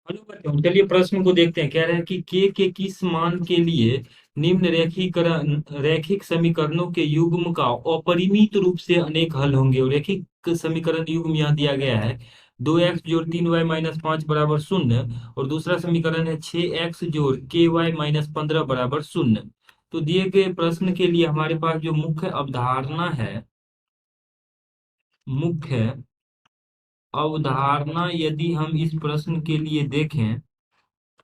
Hello बच्चों, चलिए प्रश्न को देखते हैं। कह रहे हैं कि के किस मान के लिए निम्न रैखिक समीकरणों के युग्म का अपरिमित रूप से अनेक हल होंगे। और रैखिक समीकरण युग्म यहाँ दिया गया है 2x जोड़ 3y - 5 बराबर 0। और दूसरा समीकरण है 6x जोड़ ky - 15 बराबर 0। तो दिए गए प्रश्न के लिए हमारे पास जो मुख्य अवधारणा है, मुख्य अवधारणा यदि हम इस प्रश्न के लिए देखें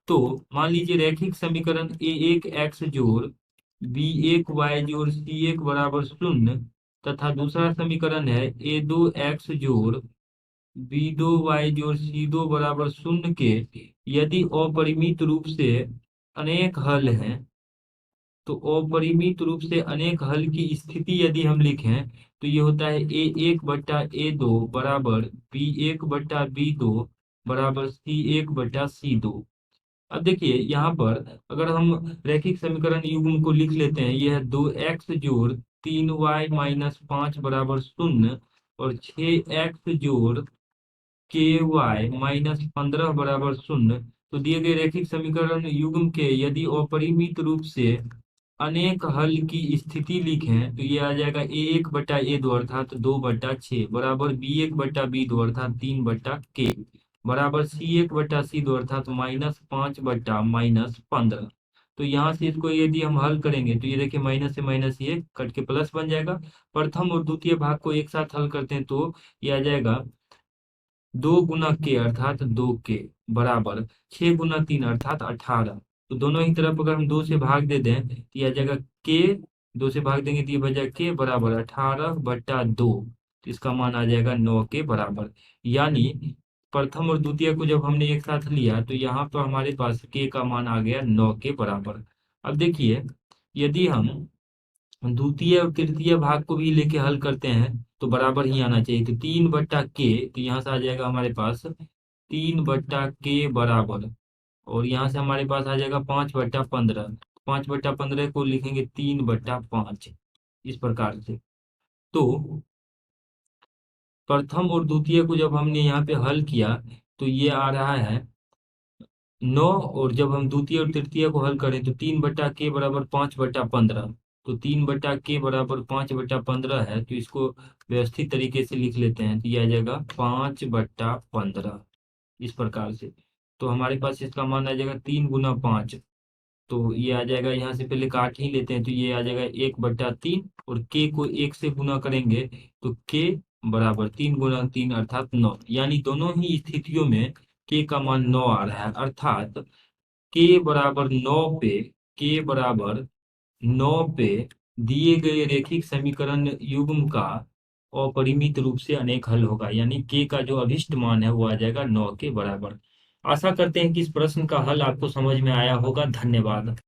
तो मान लीजिए रैखिक समीकरण a1 x जोड़ b1 y जोड़ c1 बराबर 0 तथा दूसरा समीकरण है a2 x जोड़ b2 y जोड़ c2 बराबर 0 के यदि अपरिमित रूप से अनेक हल हैं, तो अपरिमित रूप से अनेक हल की स्थिति यदि हम लिखें तो ये होता है a1/a2 बराबर b1/b2 बराबर c1/c2। अब देखिए यहाँ पर अगर हम रैखिक समीकरण युग्म को लिख लेते हैं, यह है 2x जोड़ 3y - 5 बराबर 0 और 6x जोड़ ky - 15 बराबर 0। तो दिए गए रैखिक समीकरण युग्म के यदि अपरिमित रूप से अनेक हल की स्थिति लिखें तो ये आ जाएगा a1/a2 अर्थात 2/6 बराबर b1/b2 अर्थात 3/k बराबर c1/c2 अर्थात -5/-15। तो यहाँ से इसको यदि हम हल करेंगे तो ये देखिए माइनस से माइनस ये कट के प्लस बन जाएगा। प्रथम और द्वितीय भाग को एक साथ हल करते हैं तो ये आ जाएगा 2 गुना k अर्थात 2k बराबर 6 गुना 3 अर्थात 18। तो दोनों ही तरफ अगर हम 2 से भाग दे दें तो यह आ जाएगा k, 2 से भाग देंगे तो ये बचा k बराबर 18/2। तो इसका मान आ जाएगा 9 के बराबर। यानी प्रथम और द्वितीय को जब हमने एक साथ लिया तो यहाँ पर हमारे पास k का मान आ गया 9 के बराबर। अब देखिए यदि हम द्वितीय और तृतीय भाग को भी लेके हल करते हैं तो बराबर ही आना चाहिए। तो 3/k, तो यहाँ से आ जाएगा हमारे पास 3/k बराबर, और यहाँ से हमारे पास आ जाएगा 5/15। 5/15 को लिखेंगे 3/5 इस प्रकार से। तो प्रथम और द्वितीय को जब हमने यहाँ पे हल किया तो ये आ रहा है 9, और जब हम द्वितीय और तृतीय को हल करें तो 3/k बराबर 5/15। तो 3/k बराबर 5/15 है, तो इसको व्यवस्थित तरीके से लिख लेते हैं तो ये आ जाएगा 5/15 इस प्रकार से। तो हमारे पास इसका मान आ जाएगा 3 गुना 5। तो ये आ जाएगा, यहाँ से पहले काट ही लेते हैं तो ये आ जाएगा 1/3, और के को 1 से गुना करेंगे तो के बराबर 3 गुना 3 अर्थात 9। यानी दोनों ही स्थितियों में के का मान 9 आ रहा है, अर्थात के बराबर 9 पे, के बराबर 9 पे दिए गए रैखिक समीकरण युग्म का अपरिमित रूप से अनेक हल होगा। यानी के का जो अभिष्ट मान है वो आ जाएगा 9 के बराबर। आशा करते हैं कि इस प्रश्न का हल आपको समझ में आया होगा। धन्यवाद।